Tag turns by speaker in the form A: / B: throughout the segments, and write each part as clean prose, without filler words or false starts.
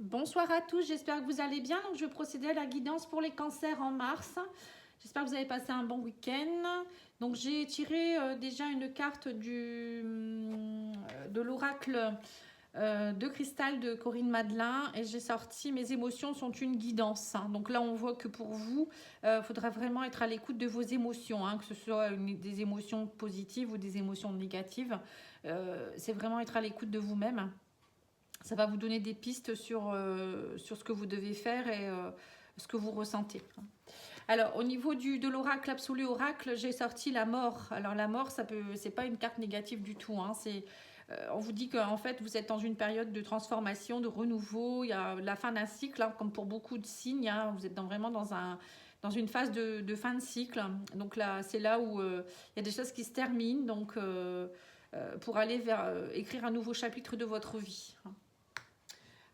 A: Bonsoir à tous, j'espère que vous allez bien. Donc, je vais procéder à la guidance pour les cancers en mars. J'espère que vous avez passé un bon week-end. Donc, j'ai tiré déjà une carte de l'oracle de cristal de Corinne Madelin et j'ai sorti mes émotions sont une guidance. Donc là, on voit que pour vous, il faudra vraiment être à l'écoute de vos émotions, que ce soit des émotions positives ou des émotions négatives. C'est vraiment être à l'écoute de vous-même. Ça va vous donner des pistes sur ce que vous devez faire et ce que vous ressentez. Alors, au niveau de l'oracle absolu oracle, j'ai sorti la mort. Alors, la mort, c'est pas une carte négative du tout. On vous dit qu'en fait, vous êtes dans une période de transformation, de renouveau. Il y a la fin d'un cycle, comme pour beaucoup de signes. Vous êtes vraiment dans une phase de fin de cycle. Donc là, c'est là où il y a des choses qui se terminent. Donc, pour aller vers écrire un nouveau chapitre de votre vie.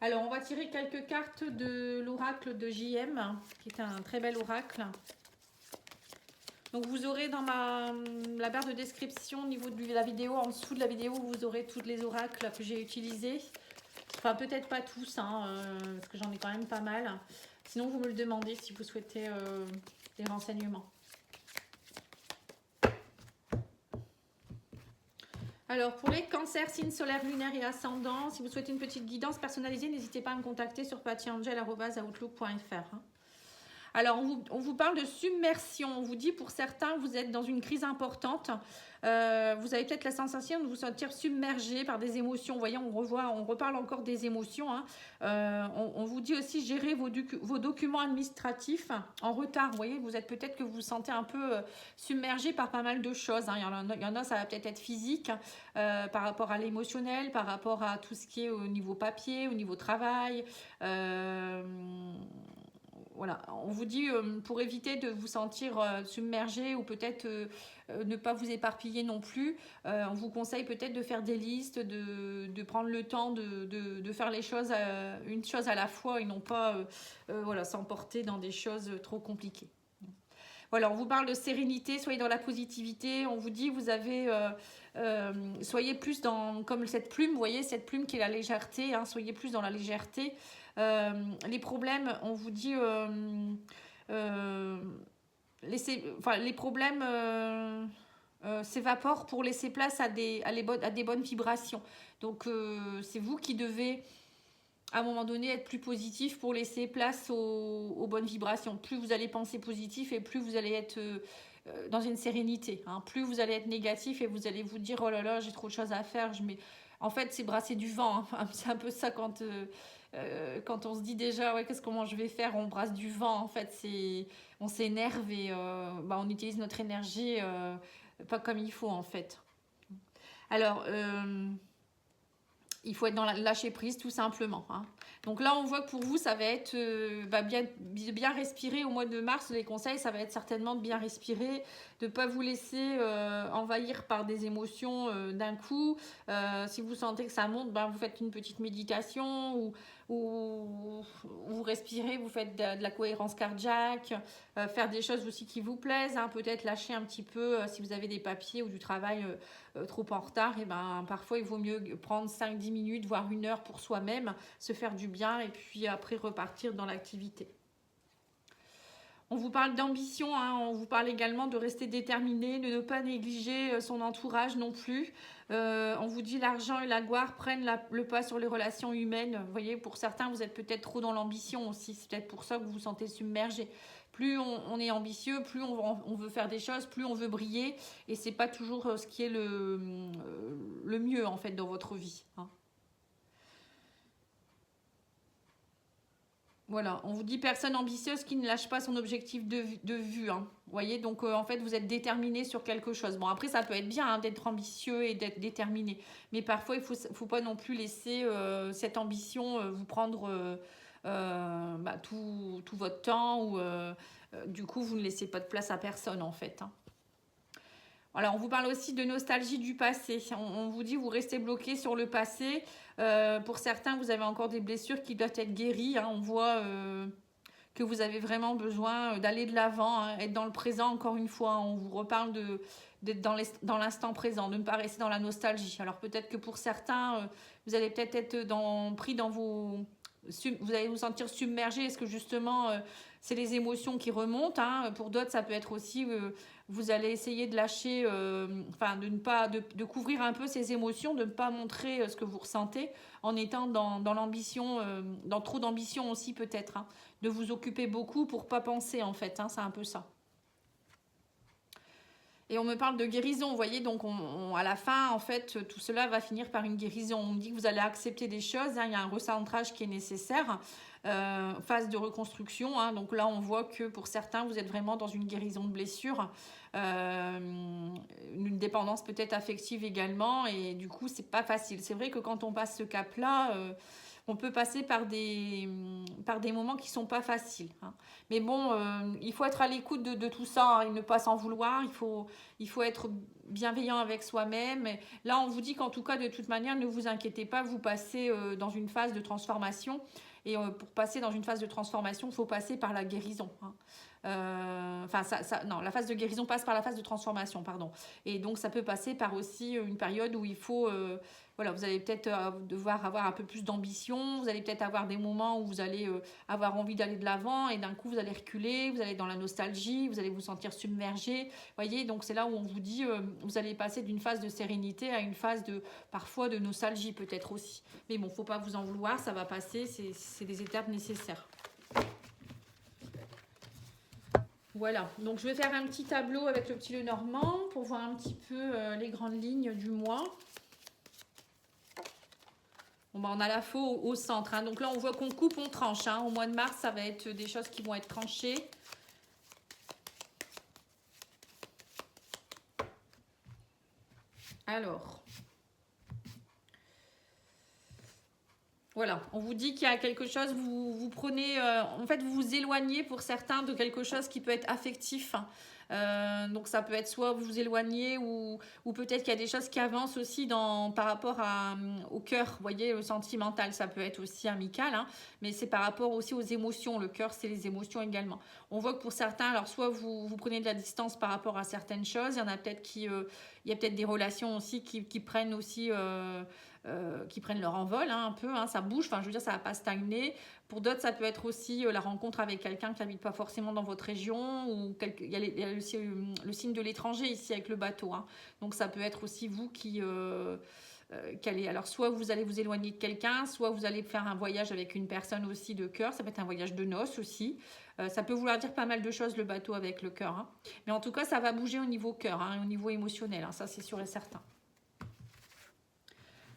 A: Alors, on va tirer quelques cartes de l'oracle de JM, qui est un très bel oracle. Donc, vous aurez dans la barre de description, au niveau de la vidéo, en dessous de la vidéo, vous aurez tous les oracles que j'ai utilisés. Enfin, peut-être pas tous, parce que j'en ai quand même pas mal. Sinon, vous me le demandez si vous souhaitez des renseignements. Alors, pour les cancers, signes solaires, lunaires et ascendants, si vous souhaitez une petite guidance personnalisée, n'hésitez pas à me contacter sur pattyangel@outlook.fr. Alors, on vous parle de submersion. On vous dit, pour certains, vous êtes dans une crise importante. Vous avez peut-être la sensation de vous sentir submergé par des émotions. Vous voyez, on reparle encore des émotions. On vous dit aussi, gérer vos documents administratifs en retard. Vous voyez, peut-être que vous vous sentez un peu submergé par pas mal de choses. Il y en a, ça va peut-être être physique, par rapport à l'émotionnel, par rapport à tout ce qui est au niveau papier, au niveau travail. Voilà, on vous dit pour éviter de vous sentir submergé ou peut-être ne pas vous éparpiller non plus, on vous conseille peut-être de faire des listes, de prendre le temps de faire les choses, une chose à la fois et non pas s'emporter dans des choses trop compliquées. Voilà, on vous parle de sérénité, soyez dans la positivité. On vous dit, soyez plus comme cette plume, vous voyez, cette plume qui est la légèreté, soyez plus dans la légèreté. Les problèmes, on vous dit, les problèmes s'évaporent pour laisser place à des bonnes vibrations. Donc, c'est vous qui devez à un moment donné être plus positif pour laisser place aux bonnes vibrations. Plus vous allez penser positif et plus vous allez être dans une sérénité. Plus vous allez être négatif et vous allez vous dire oh là là j'ai trop de choses à faire. En fait c'est brasser du vent. C'est un peu ça quand on se dit déjà ouais comment je vais faire, on brasse du vent. En fait on s'énerve et on utilise notre énergie pas comme il faut en fait. Alors il faut être dans lâcher prise tout simplement. Donc là, on voit que pour vous, ça va être bien respirer au mois de mars. Les conseils, ça va être certainement de bien respirer, de ne pas vous laisser envahir par des émotions d'un coup. Si vous sentez que ça monte, vous faites une petite méditation ou vous respirez, vous faites de la cohérence cardiaque, faire des choses aussi qui vous plaisent. Peut-être lâcher un petit peu si vous avez des papiers ou du travail trop en retard. Et parfois, il vaut mieux prendre 5-10 minutes, voire 1 heure pour soi-même, se faire du bien et puis après repartir dans l'activité. On vous parle d'ambition, on vous parle également de rester déterminé, de ne pas négliger son entourage non plus. On vous dit l'argent et la gloire prennent le pas sur les relations humaines. Vous voyez, pour certains, vous êtes peut-être trop dans l'ambition aussi. C'est peut-être pour ça que vous vous sentez submergé. Plus on est ambitieux, plus on veut faire des choses, plus on veut briller. Et c'est pas toujours ce qui est le mieux en fait dans votre vie. Voilà, on vous dit personne ambitieuse qui ne lâche pas son objectif de vue. Vous voyez, donc en fait, vous êtes déterminé sur quelque chose. Bon, après, ça peut être bien d'être ambitieux et d'être déterminé. Mais parfois, il ne faut pas non plus laisser cette ambition vous prendre tout votre temps. Ou du coup, vous ne laissez pas de place à personne, en fait. Alors, on vous parle aussi de nostalgie du passé. On vous dit, vous restez bloqué sur le passé. Pour certains, vous avez encore des blessures qui doivent être guéries. On voit que vous avez vraiment besoin d'aller de l'avant, être dans le présent encore une fois. On vous reparle d'être dans l'instant présent, de ne pas rester dans la nostalgie. Alors, peut-être que pour certains, vous allez peut-être être pris dans vous allez vous sentir submergé. Est-ce que justement, c'est les émotions qui remontent, hein. Pour d'autres, ça peut être aussi, vous allez essayer de lâcher, enfin, de ne pas, de couvrir un peu ces émotions, de ne pas montrer ce que vous ressentez en étant dans l'ambition, dans trop d'ambition aussi peut-être, hein. De vous occuper beaucoup pour pas penser en fait, hein, c'est un peu ça. Et on me parle de guérison, vous voyez, donc à la fin, en fait, tout cela va finir par une guérison. On me dit que vous allez accepter des choses, hein, il y a un recentrage qui est nécessaire, phase de reconstruction, hein, donc là, on voit que pour certains, vous êtes vraiment dans une guérison de blessure, une dépendance peut-être affective également, et du coup, c'est pas facile. C'est vrai que quand on passe ce cap-là, on peut passer par des moments qui sont pas faciles, hein. Mais bon, il faut être à l'écoute de tout ça, hein, et ne pas s'en vouloir. Il faut être bienveillant avec soi-même. Et là, on vous dit qu'en tout cas, de toute manière, ne vous inquiétez pas, vous passez dans une phase de transformation. Et pour passer dans une phase de transformation, il faut passer par la guérison, hein. Enfin, non, la phase de guérison passe par la phase de transformation, pardon. Et donc, ça peut passer par aussi une période où il faut, voilà, vous allez peut-être devoir avoir un peu plus d'ambition, vous allez peut-être avoir des moments où vous allez avoir envie d'aller de l'avant et d'un coup, vous allez reculer, vous allez dans la nostalgie, vous allez vous sentir submergé, voyez, donc c'est là où on vous dit, vous allez passer d'une phase de sérénité à une phase parfois de nostalgie peut-être aussi. Mais bon, faut pas vous en vouloir, ça va passer, c'est des étapes nécessaires. Voilà, donc je vais faire un petit tableau avec le petit Lenormand pour voir un petit peu les grandes lignes du mois. Bon, bah, on a la faux au centre, hein. Donc là, on voit qu'on coupe, on tranche, hein. Au mois de mars, ça va être des choses qui vont être tranchées. Alors, voilà, on vous dit qu'il y a quelque chose, vous prenez, en fait, vous vous éloignez pour certains de quelque chose qui peut être affectif, hein. Donc ça peut être soit vous vous éloignez ou peut-être qu'il y a des choses qui avancent aussi par rapport au cœur, vous voyez, le sentimental, ça peut être aussi amical, hein, mais c'est par rapport aussi aux émotions, le cœur c'est les émotions également. On voit que pour certains, alors soit vous prenez de la distance par rapport à certaines choses, il y en a peut-être il y a peut-être des relations aussi qui prennent aussi... qui prennent leur envol, hein, un peu, hein, ça bouge, enfin je veux dire ça va pas stagner. Pour d'autres ça peut être aussi la rencontre avec quelqu'un qui n'habite pas forcément dans votre région, ou il y a le signe de l'étranger ici avec le bateau, hein. Donc ça peut être aussi vous qui allez, alors soit vous allez vous éloigner de quelqu'un, soit vous allez faire un voyage avec une personne aussi de cœur, ça peut être un voyage de noces aussi. Ça peut vouloir dire pas mal de choses le bateau avec le cœur, hein. Mais en tout cas ça va bouger au niveau cœur, hein, au niveau émotionnel, hein, ça c'est sûr et certain.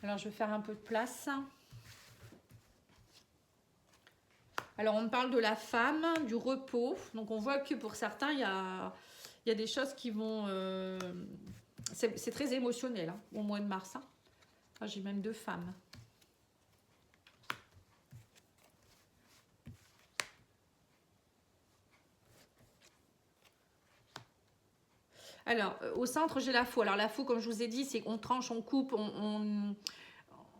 A: Alors, je vais faire un peu de place. Alors, on me parle de la femme, du repos. Donc, on voit que pour certains, il y a des choses qui vont... c'est très émotionnel, hein, au mois de mars, hein. Ah, j'ai même 2 femmes. Alors, au centre, j'ai la faux. Alors, la faux, comme je vous ai dit, c'est qu'on tranche, on coupe,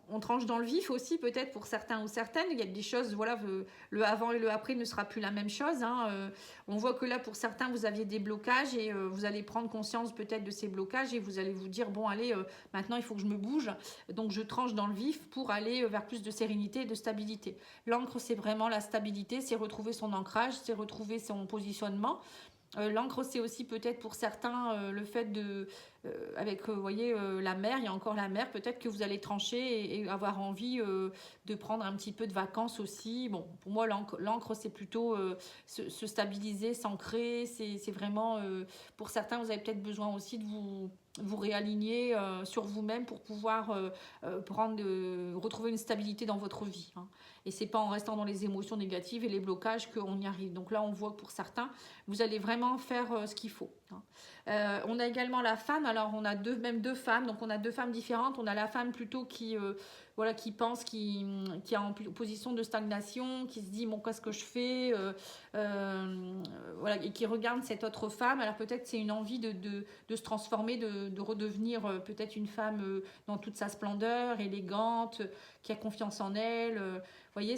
A: on tranche dans le vif aussi, peut-être pour certains ou certaines. Il y a des choses, voilà, le avant et le après ne sera plus la même chose, hein. On voit que là, pour certains, vous aviez des blocages et vous allez prendre conscience peut-être de ces blocages et vous allez vous dire, bon, allez, maintenant, il faut que je me bouge. Donc, je tranche dans le vif pour aller vers plus de sérénité et de stabilité. L'encre, c'est vraiment la stabilité, c'est retrouver son ancrage, c'est retrouver son positionnement. L'encre, c'est aussi peut-être pour certains le fait avec, vous voyez, la mer, il y a encore la mer, peut-être que vous allez trancher et avoir envie de prendre un petit peu de vacances aussi. Bon, pour moi, l'encre, c'est plutôt se stabiliser, s'ancrer, c'est vraiment, pour certains, vous avez peut-être besoin aussi de vous réaligner sur vous-même pour pouvoir retrouver une stabilité dans votre vie, hein. Et c'est pas en restant dans les émotions négatives et les blocages qu'on y arrive. Donc là, on voit que pour certains, vous allez vraiment faire ce qu'il faut, hein. On a également la femme. Alors, on a même 2 femmes. Donc, on a 2 femmes différentes. On a la femme plutôt qui pense, qui est en position de stagnation, qui se dit, bon, qu'est-ce que je fais, voilà, et qui regarde cette autre femme. Alors, peut-être c'est une envie de se transformer, de redevenir peut-être une femme dans toute sa splendeur, élégante, qui a confiance en elle. Vous voyez,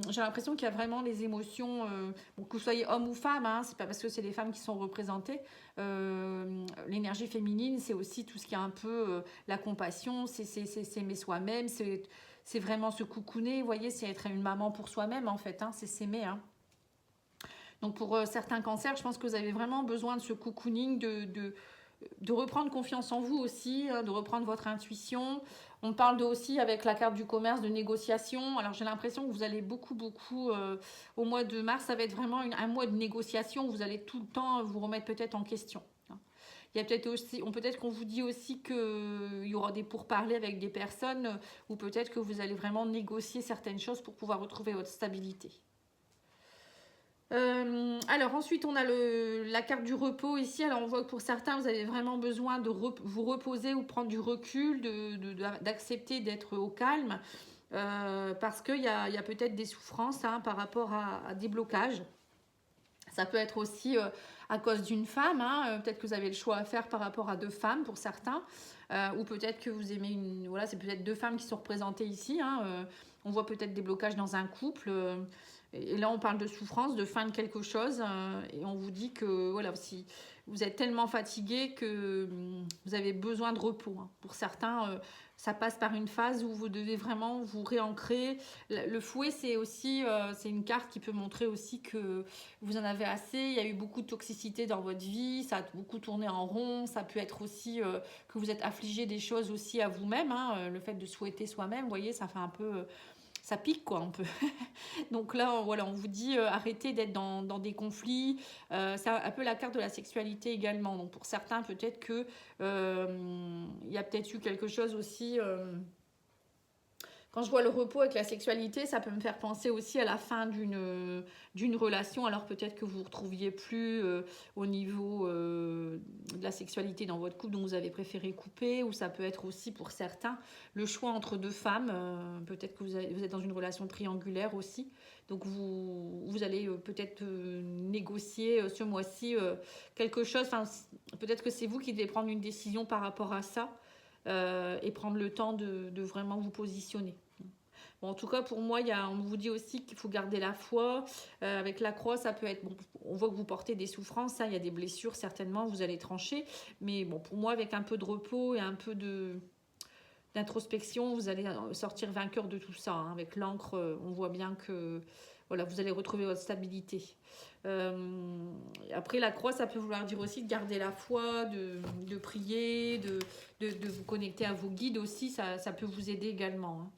A: j'ai l'impression qu'il y a vraiment les émotions, bon, que vous soyez homme ou femme, hein, c'est pas parce que c'est les femmes qui sont représentées. L'énergie féminine, c'est aussi tout ce qui est un peu la compassion, c'est s'aimer soi-même, c'est vraiment se coucouner, vous voyez, c'est être une maman pour soi-même en fait, hein, c'est s'aimer. Hein. Donc pour certains cancers, je pense que vous avez vraiment besoin de ce cocooning, de reprendre confiance en vous aussi, de reprendre votre intuition. On parle aussi avec la carte du commerce de négociation. Alors j'ai l'impression que vous allez beaucoup, au mois de mars, ça va être vraiment un mois de négociation où vous allez tout le temps vous remettre peut-être en question. Il y a peut-être aussi, peut-être qu'on vous dit aussi qu'il y aura des pourparlers avec des personnes ou peut-être que vous allez vraiment négocier certaines choses pour pouvoir retrouver votre stabilité. Alors ensuite on a la carte du repos ici. Alors on voit que pour certains vous avez vraiment besoin de vous reposer ou prendre du recul, d'accepter d'être au calme parce qu'il y a peut-être des souffrances hein, par rapport à des blocages. Ça peut être aussi à cause d'une femme, hein, peut-être que vous avez le choix à faire par rapport à deux femmes pour certains, ou peut-être que vous aimez voilà, c'est peut-être deux femmes qui sont représentées ici. Hein, on voit peut-être des blocages dans un couple. Et là, on parle de souffrance, de fin de quelque chose, et on vous dit que voilà, si vous êtes tellement fatigué que vous avez besoin de repos. Hein. Pour certains, ça passe par une phase où vous devez vraiment vous réancrer. Le fouet, c'est aussi c'est une carte qui peut montrer aussi que vous en avez assez. Il y a eu beaucoup de toxicité dans votre vie, ça a beaucoup tourné en rond. Ça peut être aussi que vous êtes affligé des choses aussi à vous-même. Hein. Le fait de souhaiter soi-même, vous voyez, ça fait un peu... ça pique quoi un peu. Donc là, voilà, on vous dit arrêtez d'être dans des conflits. C'est un peu la carte de la sexualité également. Donc pour certains, peut-être que il y a peut-être eu quelque chose aussi. Quand je vois le repos avec la sexualité, ça peut me faire penser aussi à la fin d'une relation. Alors peut-être que vous ne retrouviez plus au niveau de la sexualité dans votre couple, dont vous avez préféré couper. Ou ça peut être aussi pour certains le choix entre deux femmes. Peut-être que vous êtes dans une relation triangulaire aussi. Donc vous allez peut-être négocier ce mois-ci quelque chose. Enfin, peut-être que c'est vous qui devez prendre une décision par rapport à ça. Et prendre le temps de vraiment vous positionner. Bon, en tout cas, pour moi, on vous dit aussi qu'il faut garder la foi. Avec la croix, ça peut être... Bon, on voit que vous portez des souffrances, hein, il y a des blessures, certainement, vous allez trancher. Mais bon, pour moi, avec un peu de repos et un peu d'introspection, vous allez sortir vainqueur de tout ça. Hein. Avec l'encre, on voit bien que voilà, vous allez retrouver votre stabilité. Après, la croix, ça peut vouloir dire aussi de garder la foi, de prier, de vous connecter à vos guides aussi. Ça peut vous aider également. Hein.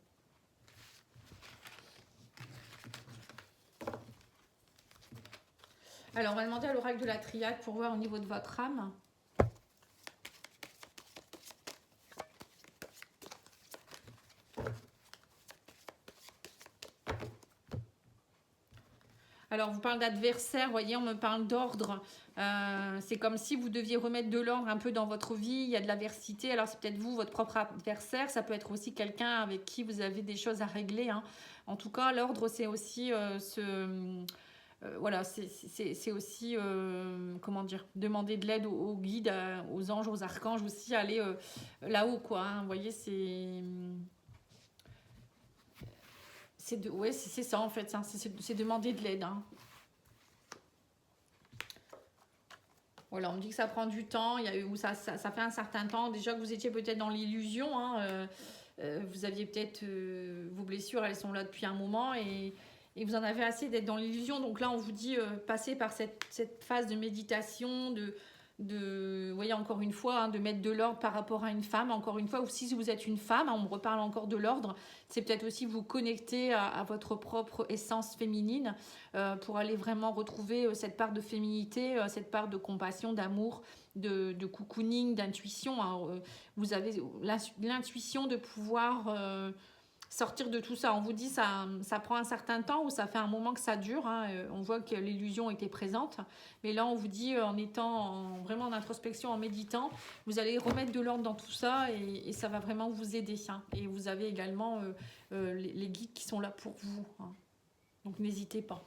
A: Alors, on va demander à l'oracle de la triade pour voir au niveau de votre âme. Alors, vous parlez d'adversaire, vous voyez, on me parle d'ordre. C'est comme si vous deviez remettre de l'ordre un peu dans votre vie. Il y a de l'adversité. Alors, c'est peut-être vous, votre propre adversaire. Ça peut être aussi quelqu'un avec qui vous avez des choses à régler. Hein. En tout cas, l'ordre, c'est aussi voilà, c'est aussi, comment dire, demander de l'aide aux guides, aux anges, aux archanges aussi, aller là-haut, quoi. Hein. Vous voyez, ouais, c'est ça en fait, c'est demander de l'aide. Hein. Voilà, on me dit que ça prend du temps, ça fait un certain temps déjà que vous étiez peut-être dans l'illusion. Hein, vous aviez peut-être vos blessures, elles sont là depuis un moment et vous en avez assez d'être dans l'illusion. Donc là, on vous dit passer par cette phase de méditation, vous voyez, encore une fois, hein, de mettre de l'ordre par rapport à une femme, encore une fois, ou si vous êtes une femme, hein, on me reparle encore de l'ordre, c'est peut-être aussi vous connecter à votre propre essence féminine pour aller vraiment retrouver cette part de féminité, cette part de compassion, d'amour, de cocooning, d'intuition. Hein. Vous avez l'intuition de pouvoir... sortir de tout ça. On vous dit ça prend un certain temps ou ça fait un moment que ça dure. Hein. On voit que l'illusion était présente. Mais là, on vous dit, en étant vraiment en introspection, en méditant, vous allez remettre de l'ordre dans tout ça et ça va vraiment vous aider. Hein. Et vous avez également les guides qui sont là pour vous. Hein. Donc, n'hésitez pas.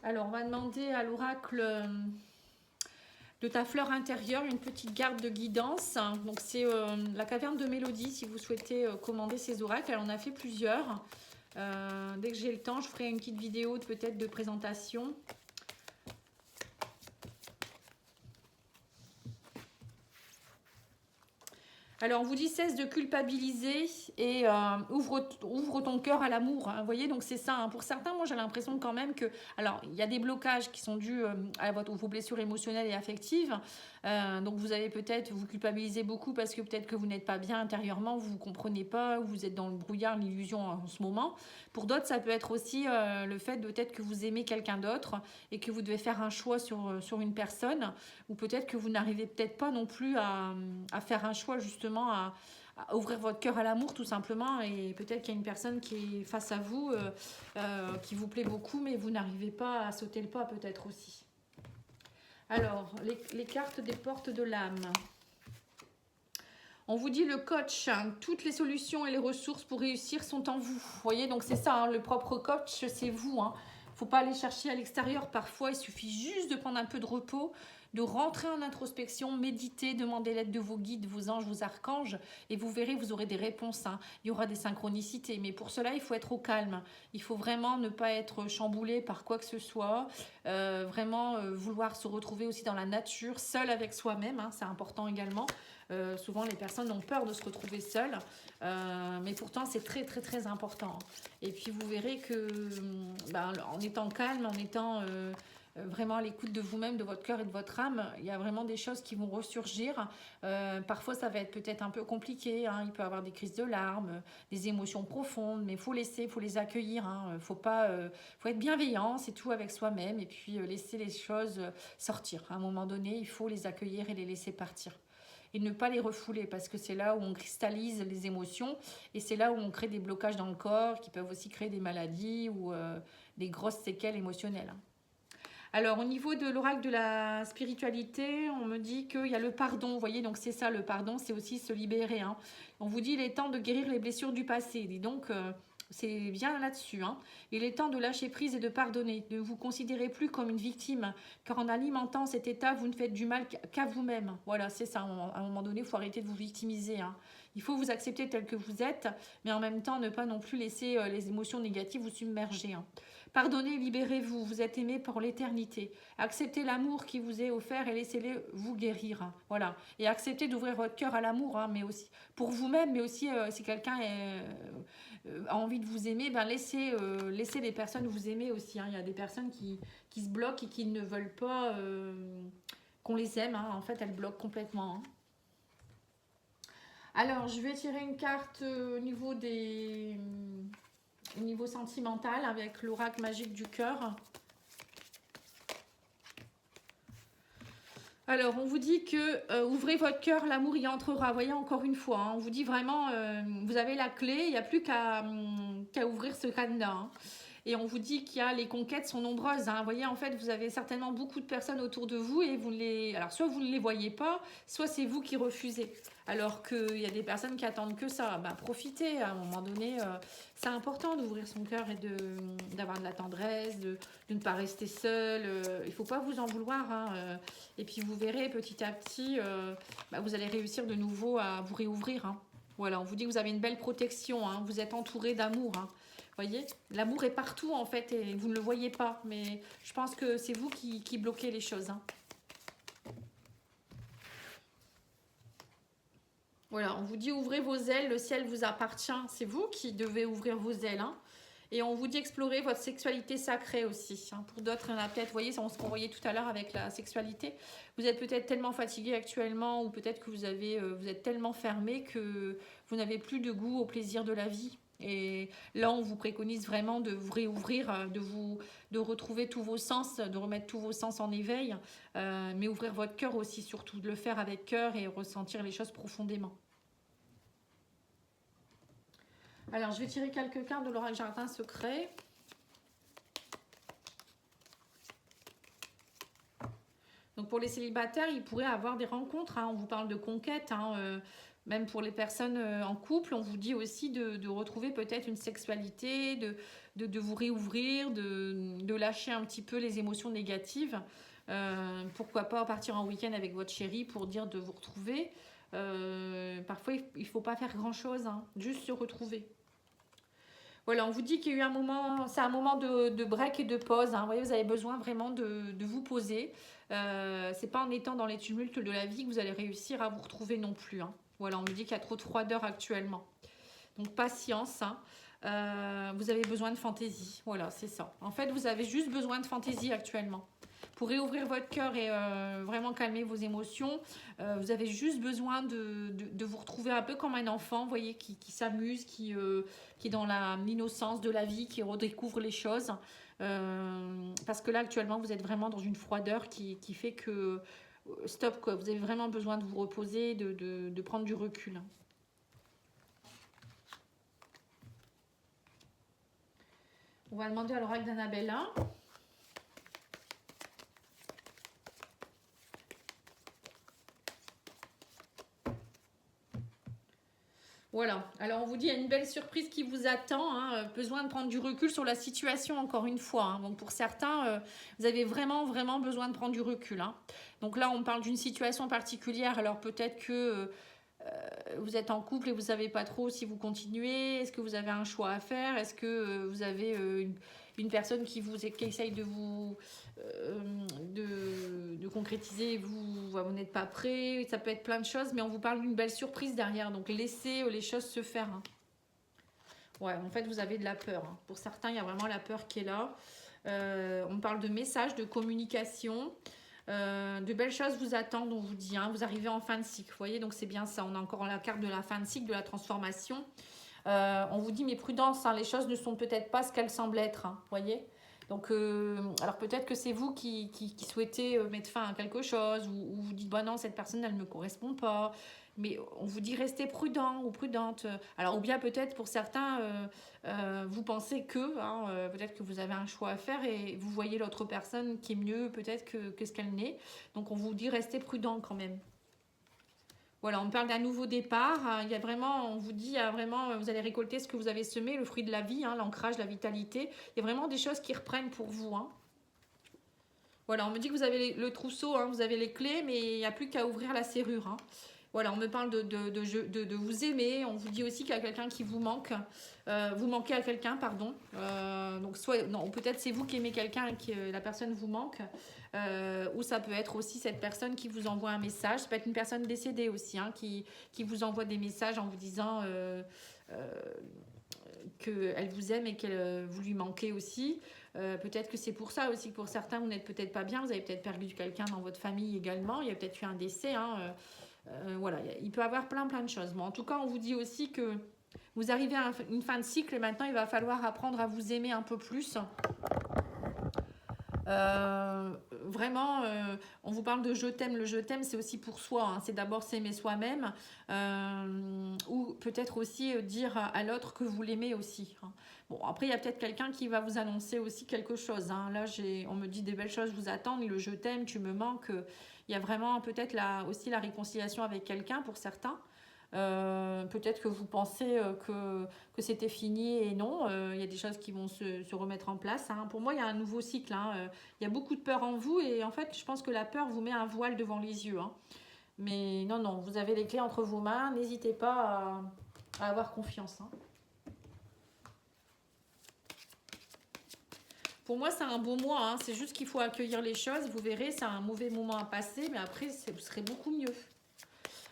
A: Alors, on va demander à l'oracle... de ta fleur intérieure, une petite garde de guidance. Donc c'est la caverne de Mélodie si vous souhaitez commander ces oracles. Elle en a fait plusieurs. Dès que j'ai le temps, je ferai une petite vidéo peut-être de présentation. Alors, on vous dit cesse de culpabiliser et ouvre ton cœur à l'amour. Hein, vous voyez, donc c'est ça. Hein. Pour certains, moi, j'ai l'impression quand même que... Alors, il y a des blocages qui sont dus à vos blessures émotionnelles et affectives. Donc, vous avez peut-être, vous culpabilisez beaucoup parce que peut-être que vous n'êtes pas bien intérieurement, vous ne comprenez pas, vous êtes dans le brouillard, l'illusion en ce moment. Pour d'autres, ça peut être aussi le fait de peut-être que vous aimez quelqu'un d'autre et que vous devez faire un choix sur une personne, ou peut-être que vous n'arrivez peut-être pas non plus à faire un choix justement à ouvrir votre cœur à l'amour tout simplement, et peut-être qu'il y a une personne qui est face à vous qui vous plaît beaucoup, mais vous n'arrivez pas à sauter le pas peut-être aussi. Alors, les cartes des portes de l'âme. On vous dit le coach, hein, toutes les solutions et les ressources pour réussir sont en vous. Vous voyez, donc c'est ça, hein, le propre coach, c'est vous. Hein. Faut pas aller chercher à l'extérieur. Parfois, il suffit juste de prendre un peu de repos, de rentrer en introspection, méditer, demander l'aide de vos guides, vos anges, vos archanges, et vous verrez, vous aurez des réponses. Hein. Il y aura des synchronicités, mais pour cela, il faut être au calme. Il faut vraiment ne pas être chamboulé par quoi que ce soit. Vraiment vouloir se retrouver aussi dans la nature, seul avec soi-même. Hein, c'est important également. Souvent, les personnes ont peur de se retrouver seules, mais pourtant, c'est très, très, très important. Et puis, vous verrez que, en étant calme, en étant vraiment à l'écoute de vous-même, de votre cœur et de votre âme, il y a vraiment des choses qui vont ressurgir. Parfois, ça va être peut-être un peu compliqué. Hein. Il peut y avoir des crises de larmes, des émotions profondes, mais il faut les accueillir. Hein. Faut être bienveillant, c'est tout, avec soi-même, et puis laisser les choses sortir. À un moment donné, il faut les accueillir et les laisser partir. Et ne pas les refouler, parce que c'est là où on cristallise les émotions et c'est là où on crée des blocages dans le corps qui peuvent aussi créer des maladies ou des grosses séquelles émotionnelles. Alors, au niveau de l'oracle de la spiritualité, on me dit qu'il y a le pardon. Vous voyez, donc c'est ça, le pardon, c'est aussi se libérer. Hein. On vous dit il est temps de guérir les blessures du passé. Et donc, c'est bien là-dessus. Hein. Il est temps de lâcher prise et de pardonner, de vous considérer plus comme une victime, car en alimentant cet état, vous ne faites du mal qu'à vous-même. Voilà, c'est ça. À un moment donné, il faut arrêter de vous victimiser. Hein. Il faut vous accepter tel que vous êtes, mais en même temps, ne pas non plus laisser les émotions négatives vous submerger. Hein. Pardonnez, libérez-vous, vous êtes aimé pour l'éternité. Acceptez l'amour qui vous est offert et laissez-le vous guérir. Hein. Voilà. Et acceptez d'ouvrir votre cœur à l'amour, hein, mais aussi pour vous-même, mais aussi si quelqu'un a envie de vous aimer, laissez les personnes vous aimer aussi. Hein. Il y a des personnes qui se bloquent et qui ne veulent pas qu'on les aime. Hein. En fait, elles bloquent complètement. Hein. Alors, je vais tirer une carte au niveau sentimental avec l'oracle magique du cœur. Alors, on vous dit que ouvrez votre cœur, l'amour y entrera. Voyez, encore une fois, hein, on vous dit vraiment, vous avez la clé, il n'y a plus qu'à ouvrir ce cadenas. Hein. Et on vous dit qu'il y a les conquêtes sont nombreuses. Hein. Vous voyez, en fait, vous avez certainement beaucoup de personnes autour de vous et alors, soit vous ne les voyez pas, soit c'est vous qui refusez. Alors qu'il y a des personnes qui attendent que ça. Profitez, à un moment donné, c'est important d'ouvrir son cœur et d'avoir de la tendresse, de ne pas rester seul. Il ne faut pas vous en vouloir. Hein. Et puis vous verrez petit à petit, vous allez réussir de nouveau à vous réouvrir. Hein. Voilà, on vous dit que vous avez une belle protection. Hein. Vous êtes entouré d'amour. Hein. Voyez, l'amour est partout en fait et vous ne le voyez pas. Mais je pense que c'est vous qui bloquez les choses. Hein. Voilà, on vous dit ouvrez vos ailes, le ciel vous appartient. C'est vous qui devez ouvrir vos ailes. Hein. Et on vous dit explorer votre sexualité sacrée aussi. Hein. Pour d'autres, il y en a peut-être, vous voyez, c'est ce qu'on voyait tout à l'heure avec la sexualité. Vous êtes peut-être tellement fatigué actuellement ou peut-être que vous êtes tellement fermé que vous n'avez plus de goût au plaisir de la vie. Et là, on vous préconise vraiment de vous réouvrir, de retrouver tous vos sens, de remettre tous vos sens en éveil, mais ouvrir votre cœur aussi, surtout de le faire avec cœur et ressentir les choses profondément. Alors, je vais tirer quelques cartes de l'oracle jardin secret. Donc, pour les célibataires, ils pourraient avoir des rencontres. Hein. On vous parle de conquête. Hein. Même pour les personnes en couple, on vous dit aussi de retrouver peut-être une sexualité, de vous réouvrir, de lâcher un petit peu les émotions négatives. Pourquoi pas partir en week-end avec votre chéri pour dire de vous retrouver. Parfois, il ne faut pas faire grand-chose, hein, juste se retrouver. Voilà, on vous dit qu'il y a eu un moment, c'est un moment de break et de pause. Hein. Vous voyez, vous avez besoin vraiment de vous poser. C'est pas en étant dans les tumultes de la vie que vous allez réussir à vous retrouver non plus. Hein. Voilà, on me dit qu'il y a trop de froideur actuellement. Donc patience, hein. Vous avez besoin de fantaisie. Voilà, c'est ça. En fait, vous avez juste besoin de fantaisie actuellement. Pour réouvrir votre cœur et vraiment calmer vos émotions, vous avez juste besoin de vous retrouver un peu comme un enfant, vous voyez, qui s'amuse, qui est dans l'innocence de la vie, qui redécouvre les choses. Parce que là, actuellement, vous êtes vraiment dans une froideur qui fait que stop, quoi. Vous avez vraiment besoin de vous reposer, de prendre du recul. On va demander à l'oracle d'Annabella. Voilà, alors on vous dit il y a une belle surprise qui vous attend, hein. Besoin de prendre du recul sur la situation encore une fois, hein. Donc pour certains, vous avez vraiment besoin de prendre du recul, hein. Donc là on parle d'une situation particulière, alors peut-être que vous êtes en couple et vous ne savez pas trop si vous continuez, est-ce que vous avez un choix à faire, est-ce que vous avez une personne qui essaye de vous de concrétiser, vous n'êtes pas prêt, ça peut être plein de choses, mais on vous parle d'une belle surprise derrière, donc laissez les choses se faire, hein. Ouais, en fait vous avez de la peur, hein. Pour certains il y a vraiment la peur qui est là. On parle de messages, de communication. De belles choses vous attendent, on vous dit, hein, vous arrivez en fin de cycle, vous voyez, donc c'est bien ça, on a encore la carte de la fin de cycle, de la transformation. On vous dit, mais prudence, hein, les choses ne sont peut-être pas ce qu'elles semblent être, hein, vous voyez. Donc, alors peut-être que c'est vous qui souhaitez mettre fin à quelque chose, ou vous dites, bah non, cette personne, elle ne me correspond pas. Mais on vous dit, restez prudent ou prudente. Alors, ou bien peut-être pour certains, vous pensez que, hein, peut-être que vous avez un choix à faire et vous voyez l'autre personne qui est mieux peut-être que ce qu'elle n'est. Donc, on vous dit, restez prudent quand même. Voilà, on parle d'un nouveau départ. Il y a vraiment, on vous dit, il y a vraiment, vous allez récolter ce que vous avez semé, le fruit de la vie, hein, l'ancrage, la vitalité. Il y a vraiment des choses qui reprennent pour vous, hein. Voilà, on me dit que vous avez le trousseau, hein, vous avez les clés, mais il n'y a plus qu'à ouvrir la serrure, hein. Voilà, on me parle de vous aimer. On vous dit aussi qu'il y a quelqu'un qui vous manque. Vous manquez à quelqu'un, pardon. Donc, soit, non, peut-être c'est vous qui aimez quelqu'un et que la personne vous manque. Ou ça peut être aussi cette personne qui vous envoie un message. Ça peut être une personne décédée aussi, hein, qui vous envoie des messages en vous disant qu'elle vous aime et que vous lui manquez aussi. Peut-être que c'est pour ça aussi que pour certains, vous n'êtes peut-être pas bien. Vous avez peut-être perdu quelqu'un dans votre famille également. Il y a peut-être eu un décès, hein. Voilà, il peut y avoir plein de choses. Mais en tout cas, on vous dit aussi que vous arrivez à une fin de cycle et maintenant, il va falloir apprendre à vous aimer un peu plus. Vraiment, on vous parle de je t'aime. Le je t'aime, c'est aussi pour soi, hein. C'est d'abord s'aimer soi-même, ou peut-être aussi dire à l'autre que vous l'aimez aussi, hein. Bon, après, il y a peut-être quelqu'un qui va vous annoncer aussi quelque chose, hein. Là, on me dit des belles choses vous attendent. Le je t'aime, tu me manques. Il y a vraiment peut-être aussi la réconciliation avec quelqu'un pour certains. Peut-être que vous pensez que c'était fini et non, il y a des choses qui vont se remettre en place, hein. Pour moi, il y a un nouveau cycle, hein. Il y a beaucoup de peur en vous et en fait, je pense que la peur vous met un voile devant les yeux, hein. Mais non, vous avez les clés entre vos mains, n'hésitez pas à avoir confiance, hein. Pour moi, c'est un beau mois, hein. C'est juste qu'il faut accueillir les choses. Vous verrez, c'est un mauvais moment à passer, mais après, vous serez beaucoup mieux.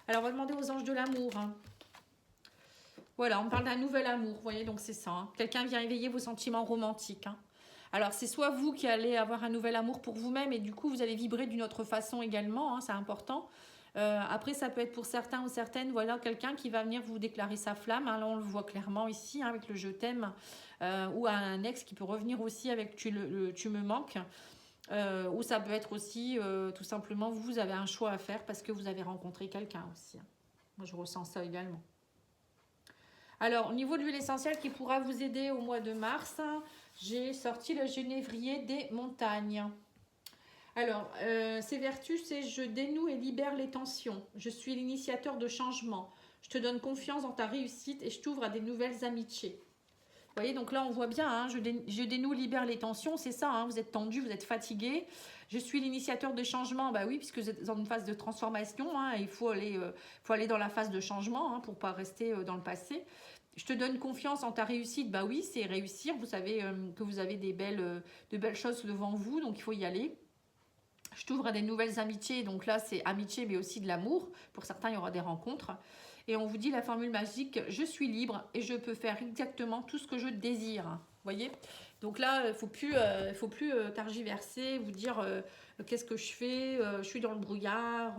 A: Alors, on va demander aux anges de l'amour, hein. Voilà, on parle d'un nouvel amour, vous voyez, donc c'est ça, hein. Quelqu'un vient éveiller vos sentiments romantiques, hein. Alors, c'est soit vous qui allez avoir un nouvel amour pour vous-même et du coup, vous allez vibrer d'une autre façon également, hein, c'est important. Après, ça peut être pour certains ou certaines, voilà, quelqu'un qui va venir vous déclarer sa flamme, hein. Là, on le voit clairement ici, hein, avec le je t'aime, ou un ex qui peut revenir aussi avec tu me manques. Ou ça peut être aussi, tout simplement, vous avez un choix à faire parce que vous avez rencontré quelqu'un aussi, hein. Moi, je ressens ça également. Alors, au niveau de l'huile essentielle qui pourra vous aider au mois de mars, j'ai sorti le genévrier des montagnes. Alors, ses vertus, c'est je dénoue et libère les tensions. Je suis l'initiateur de changement. Je te donne confiance dans ta réussite et je t'ouvre à des nouvelles amitiés. Vous voyez, donc là, on voit bien, hein, je dénoue, libère les tensions, c'est ça, hein, vous êtes tendu, vous êtes fatigué. Je suis l'initiateur de changement, bah oui, puisque vous êtes dans une phase de transformation, hein, il faut aller dans la phase de changement, hein, pour ne pas rester dans le passé. Je te donne confiance en ta réussite, bah oui, c'est réussir, vous savez que vous avez de belles choses devant vous, donc il faut y aller. Je t'ouvre à des nouvelles amitiés, donc là c'est amitié mais aussi de l'amour, pour certains il y aura des rencontres. Et on vous dit la formule magique, je suis libre et je peux faire exactement tout ce que je désire. Vous voyez? Donc là, il ne faut plus targiverser, vous dire qu'est-ce que je fais, je suis dans le brouillard,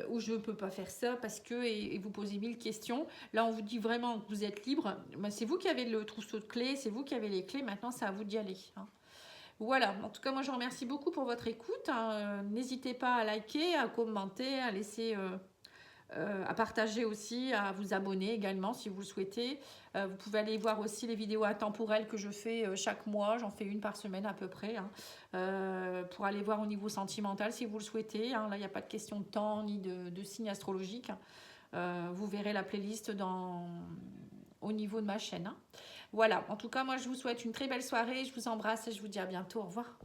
A: ou je ne peux pas faire ça parce que, et vous posez 1000 questions. Là, on vous dit vraiment que vous êtes libre. Ben, c'est vous qui avez le trousseau de clés, c'est vous qui avez les clés. Maintenant, c'est à vous d'y aller. Hein. Voilà, en tout cas, moi, je vous remercie beaucoup pour votre écoute. Hein. N'hésitez pas à liker, à commenter, à laisser... à partager aussi, à vous abonner également si vous le souhaitez. Vous pouvez aller voir aussi les vidéos intemporelles que je fais chaque mois. J'en fais une par semaine à peu près. Hein, pour aller voir au niveau sentimental si vous le souhaitez. Hein. Là, il n'y a pas de question de temps ni de signe astrologique. Vous verrez la playlist au niveau de ma chaîne. Hein. Voilà, en tout cas, moi, je vous souhaite une très belle soirée. Je vous embrasse et je vous dis à bientôt. Au revoir.